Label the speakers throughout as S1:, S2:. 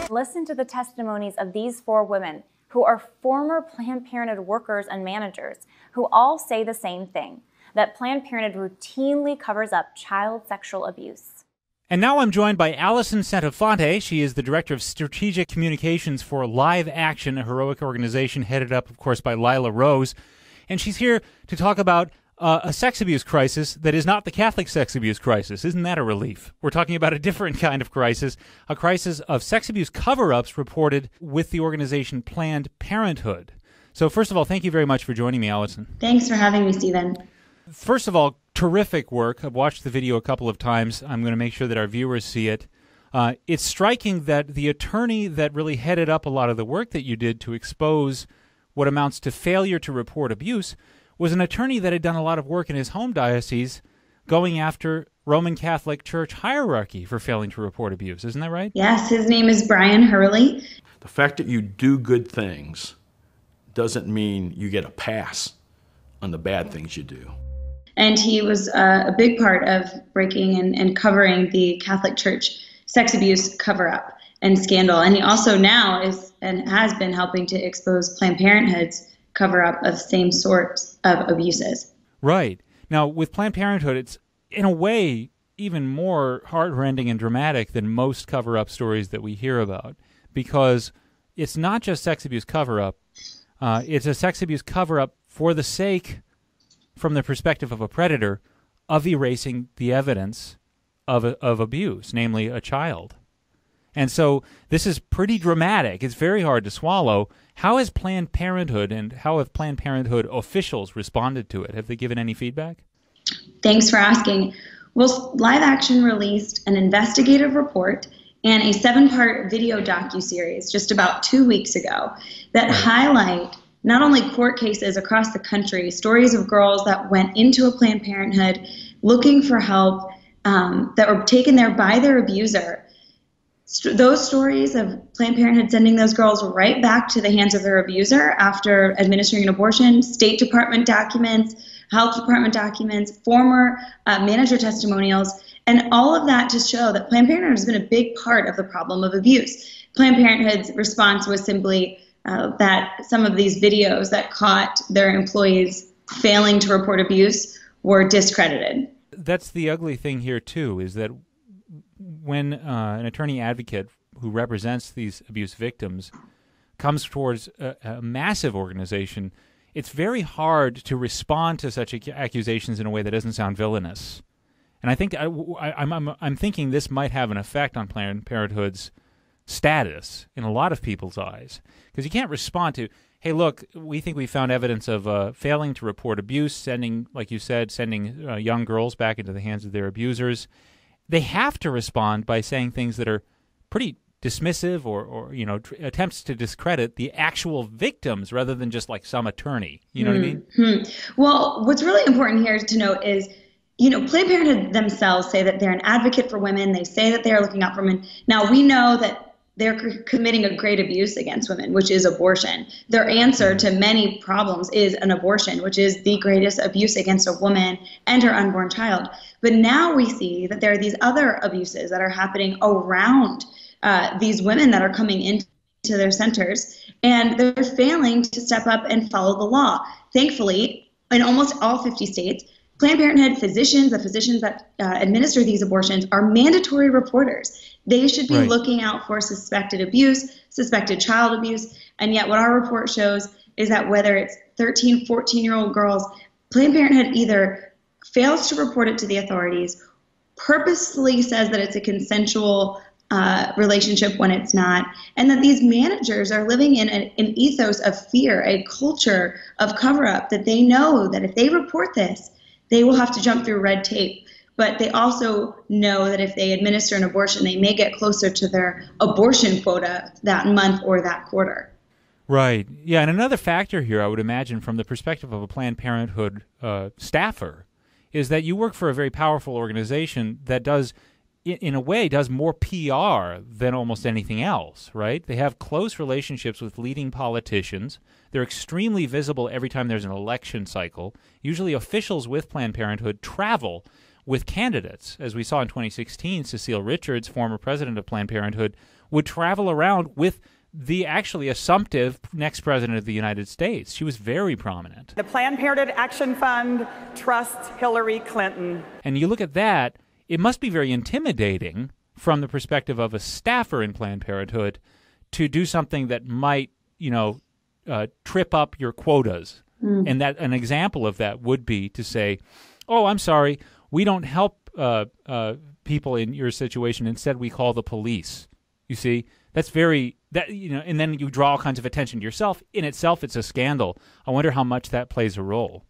S1: Listen to the testimonies of these 4 women who are former Planned Parenthood workers and managers who all say the same thing, that Planned Parenthood routinely covers up child sexual abuse.
S2: And now I'm joined by Alison Centofonte. She is the Director of Strategic Communications for Live Action, a heroic organization headed up, of course, by Lila Rose. And she's here to talk about a sex abuse crisis that is not the Catholic sex abuse crisis. Isn't that a relief? We're talking about a different kind of crisis, a crisis of sex abuse cover-ups reported with the organization Planned Parenthood. So first of all, thank you very much for joining me, Alison.
S3: Thanks for having me, Stephen.
S2: First of all, terrific work. I've watched the video a couple of times. I'm going to make sure that our viewers see it. It's striking that the attorney that really headed up a lot of the work that you did to expose what amounts to failure to report abuse was an attorney that had done a lot of work in his home diocese going after Roman Catholic Church hierarchy for failing to report abuse. Isn't that right?
S3: Yes, his name is Brian Hurley.
S4: The fact that you do good things doesn't mean you get a pass on the bad things you do.
S3: And he was a big part of breaking and covering the Catholic Church sex abuse cover-up and scandal. And he also now is and has been helping to expose Planned Parenthood's cover-up of same sorts of abuses.
S2: Right. Now, with Planned Parenthood, it's in a way even more heart-rending and dramatic than most cover-up stories that we hear about, because it's not just sex abuse cover-up. It's a sex abuse cover-up for the sake, from the perspective of a predator, of erasing the evidence of abuse, namely a child. And so this is pretty dramatic. It's very hard to swallow. How has Planned Parenthood and how have Planned Parenthood officials responded to it? Have they given any feedback?
S3: Thanks for asking. Well, Live Action released an investigative report and a 7-part video docuseries just about 2 weeks ago that highlight not only court cases across the country, stories of girls that went into a Planned Parenthood looking for help, that were taken there by their abuser. Those stories of Planned Parenthood sending those girls right back to the hands of their abuser after administering an abortion, State Department documents, Health Department documents, former manager testimonials, and all of that to show that Planned Parenthood has been a big part of the problem of abuse. Planned Parenthood's response was simply that some of these videos that caught their employees failing to report abuse were discredited.
S2: That's the ugly thing here, too, is that when an attorney advocate who represents these abuse victims comes towards a massive organization, it's very hard to respond to such accusations in a way that doesn't sound villainous. And I think I'm thinking this might have an effect on Planned Parenthood's status in a lot of people's eyes, because you can't respond to, hey, look, we think we found evidence of failing to report abuse, sending, like you said, sending young girls back into the hands of their abusers. They have to respond by saying things that are pretty dismissive or attempts to discredit the actual victims rather than just like some attorney. You know what I mean?
S3: Mm-hmm. Well, what's really important here to note is, Planned Parenthood themselves say that they're an advocate for women. They say that they are looking out for women. Now, we know that they're committing a great abuse against women, which is abortion. Their answer to many problems is an abortion, which is the greatest abuse against a woman and her unborn child. But now we see that there are these other abuses that are happening around these women that are coming into their centers, and they're failing to step up and follow the law. Thankfully, in almost all 50 states, Planned Parenthood physicians, the physicians that administer these abortions, are mandatory reporters. They should be looking out for suspected abuse, suspected child abuse, and yet what our report shows is that whether it's 13, 14-year-old girls, Planned Parenthood either fails to report it to the authorities, purposely says that it's a consensual relationship when it's not, and that these managers are living in an ethos of fear, a culture of cover-up, that they know that if they report this, they will have to jump through red tape. But they also know that if they administer an abortion, they may get closer to their abortion quota that month or that quarter.
S2: Right. Yeah, and another factor here, I would imagine, from the perspective of a Planned Parenthood staffer, is that you work for a very powerful organization that does, in a way, does more PR than almost anything else, right? They have close relationships with leading politicians. They're extremely visible every time there's an election cycle. Usually officials with Planned Parenthood travel with candidates. As we saw in 2016, Cecile Richards, former president of Planned Parenthood, would travel around with the actually assumptive next president of the United States. She was very prominent.
S5: The Planned Parenthood Action Fund trusts Hillary Clinton.
S2: And you look at that, it must be very intimidating from the perspective of a staffer in Planned Parenthood to do something that might, trip up your quotas. And that an example of that would be to say, oh, I'm sorry, we don't help people in your situation. Instead, we call the police. You see, that's and then you draw all kinds of attention to yourself. In itself, it's a scandal. I wonder how much that plays a role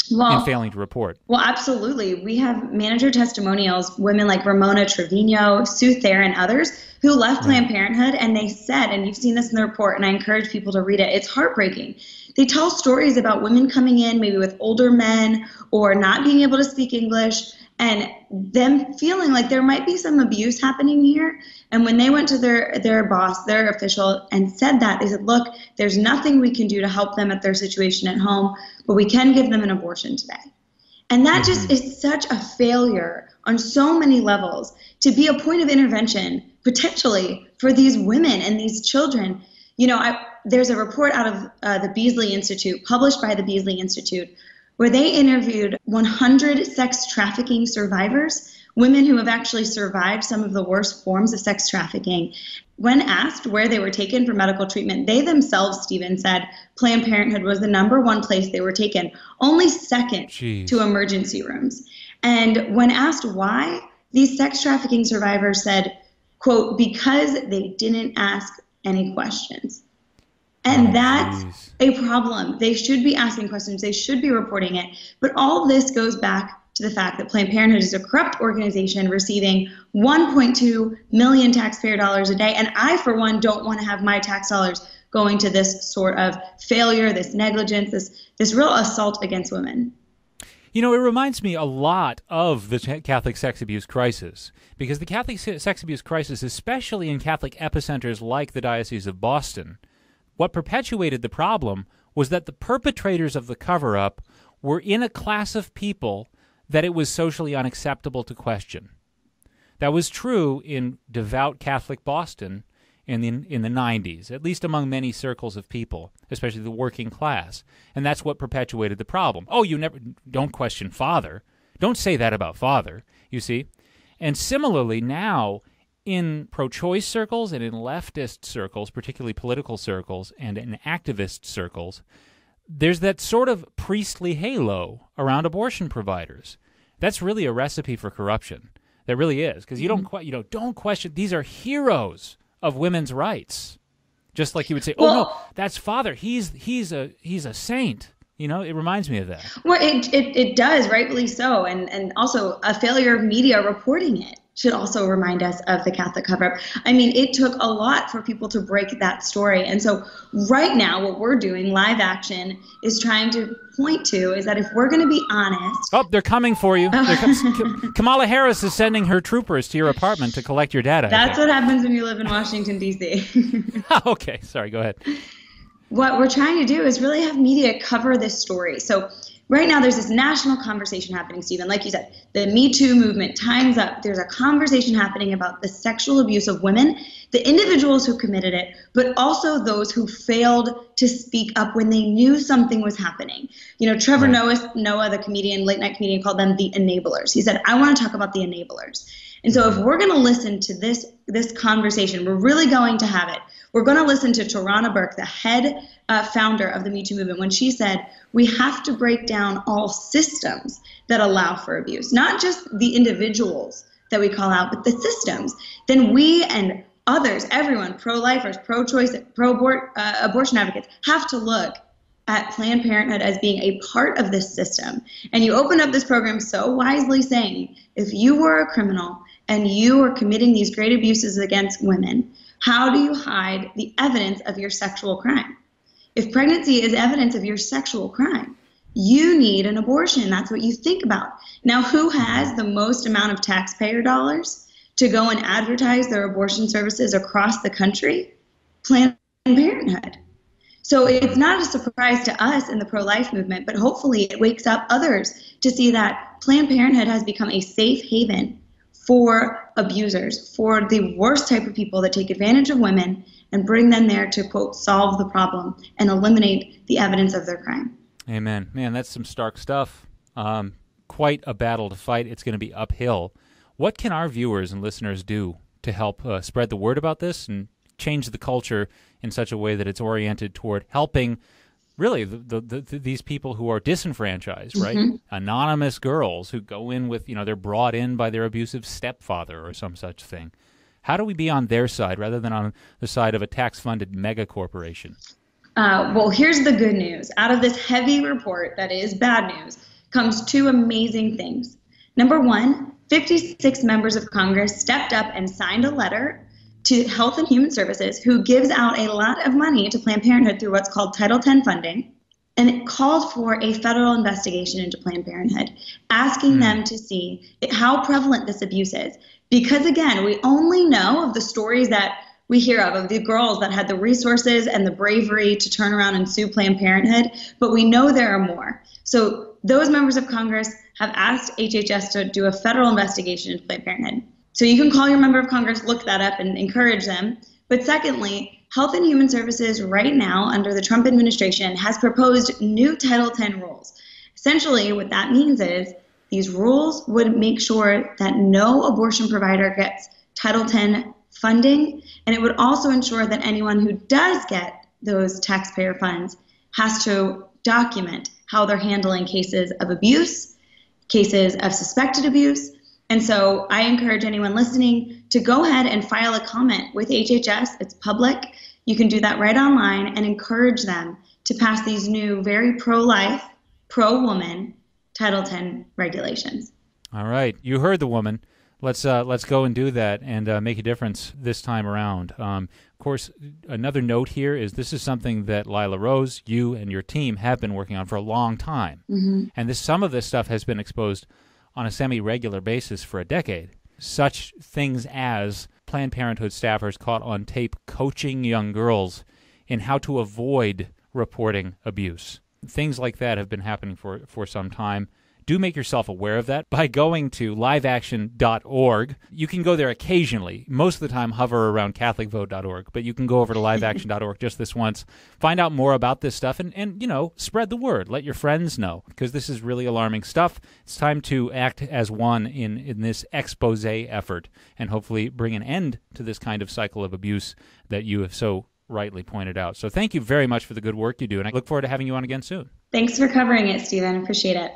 S2: in failing to report.
S3: Well, absolutely. We have manager testimonials, women like Ramona Trevino, Sue Thayer, and others who left Planned Parenthood, and they said, and you've seen this in the report, and I encourage people to read it, it's heartbreaking. They tell stories about women coming in maybe with older men or not being able to speak English, and them feeling like there might be some abuse happening here. And when they went to their boss, their official, and said that, they said, look, there's nothing we can do to help them at their situation at home, but we can give them an abortion today. And that just is such a failure on so many levels to be a point of intervention, potentially, for these women and these children. There's a report out of the Beasley Institute, published by the Beasley Institute, where they interviewed 100 sex trafficking survivors, women who have actually survived some of the worst forms of sex trafficking. When asked where they were taken for medical treatment, they themselves, Stephen, said Planned Parenthood was the #1 place they were taken, only second to emergency rooms. And when asked why, these sex trafficking survivors said, quote, because they didn't ask any questions. And that's a problem. They should be asking questions. They should be reporting it. But all this goes back to the fact that Planned Parenthood is a corrupt organization receiving $1.2 million taxpayer dollars a day. And I, for one, don't want to have my tax dollars going to this sort of failure, this negligence, this real assault against women.
S2: It reminds me a lot of the Catholic sex abuse crisis, because the Catholic sex abuse crisis, especially in Catholic epicenters like the Diocese of Boston, what perpetuated the problem was that the perpetrators of the cover-up were in a class of people that it was socially unacceptable to question. That was true in devout Catholic Boston in the 90s, at least among many circles of people, especially the working class. And that's what perpetuated the problem. Oh, don't question Father. Don't say that about Father, you see. And similarly now, in pro-choice circles and in leftist circles, particularly political circles, and in activist circles, there's that sort of priestly halo around abortion providers. That's really a recipe for corruption. That really is, because you don't question. These are heroes of women's rights. Just like you would say, oh no, that's Father. He's a saint. It reminds me of that.
S3: Well, it does, rightfully so, and also a failure of media reporting it should also remind us of the Catholic cover-up. I mean, it took a lot for people to break that story. And so right now, what we're doing, Live Action, is trying to point to is that if we're going to be honest...
S2: Oh, they're coming for you. Kamala Harris is sending her troopers to your apartment to collect your data.
S3: That's what happens when you live in Washington, D.C.
S2: Okay, sorry, go ahead.
S3: What we're trying to do is really have media cover this story. So right now, there's this national conversation happening, Stephen. Like you said, the Me Too movement, Time's Up. There's a conversation happening about the sexual abuse of women, the individuals who committed it, but also those who failed to speak up when they knew something was happening. Trevor Noah, the comedian, late night comedian, called them the enablers. He said, I want to talk about the enablers. And so if we're going to listen to this conversation, we're really going to have it. We're going to listen to Tarana Burke, the head founder of the Me Too movement, when she said, we have to break down all systems that allow for abuse, not just the individuals that we call out, but the systems. Then we and others, everyone, pro-lifers, pro-choice, pro-abortion advocates, have to look at Planned Parenthood as being a part of this system. And you open up this program so wisely saying, if you were a criminal and you are committing these great abuses against women, how do you hide the evidence of your sexual crime? If pregnancy is evidence of your sexual crime, you need an abortion. That's what you think about. Now, who has the most amount of taxpayer dollars to go and advertise their abortion services across the country? Planned Parenthood. So it's not a surprise to us in the pro-life movement, but hopefully it wakes up others to see that Planned Parenthood has become a safe haven for abusers, for the worst type of people that take advantage of women and bring them there to, quote, solve the problem and eliminate the evidence of their crime.
S2: Amen. Man, that's some stark stuff. Quite a battle to fight. It's going to be uphill. What can our viewers and listeners do to help spread the word about this and change the culture in such a way that it's oriented toward helping really these people who are disenfranchised, right? Anonymous girls who go in with, they're brought in by their abusive stepfather or some such thing. How do we be on their side rather than on the side of a tax-funded mega corporation?
S3: Well, here's the good news. Out of this heavy report that is bad news comes two amazing things. Number one, 56 members of Congress stepped up and signed a letter to Health and Human Services, who gives out a lot of money to Planned Parenthood through what's called Title X funding. And it called for a federal investigation into Planned Parenthood, asking them to see how prevalent this abuse is. Because again, we only know of the stories that we hear of the girls that had the resources and the bravery to turn around and sue Planned Parenthood, but we know there are more. So those members of Congress have asked HHS to do a federal investigation into Planned Parenthood. So you can call your member of Congress, look that up, and encourage them. But secondly, Health and Human Services right now, under the Trump administration, has proposed new Title X rules. Essentially, what that means is these rules would make sure that no abortion provider gets Title X funding, and it would also ensure that anyone who does get those taxpayer funds has to document how they're handling cases of abuse, cases of suspected abuse. And so I encourage anyone listening to go ahead and file a comment with HHS. It's public. You can do that right online and encourage them to pass these new, very pro-life, pro-woman Title X regulations.
S2: All right. You heard the woman. Let's go and do that and make a difference this time around. Of course, another note here is this is something that Lila Rose, you and your team have been working on for a long time. And some of this stuff has been exposed on a semi-regular basis for a decade. Such things as Planned Parenthood staffers caught on tape coaching young girls in how to avoid reporting abuse. Things like that have been happening for some time. Do make yourself aware of that by going to liveaction.org. You can go there occasionally. Most of the time, hover around catholicvote.org, but you can go over to liveaction.org just this once. Find out more about this stuff and spread the word. Let your friends know, because this is really alarming stuff. It's time to act as one in this expose effort and hopefully bring an end to this kind of cycle of abuse that you have so rightly pointed out. So thank you very much for the good work you do, and I look forward to having you on again soon.
S3: Thanks for covering it, Stephen. Appreciate it.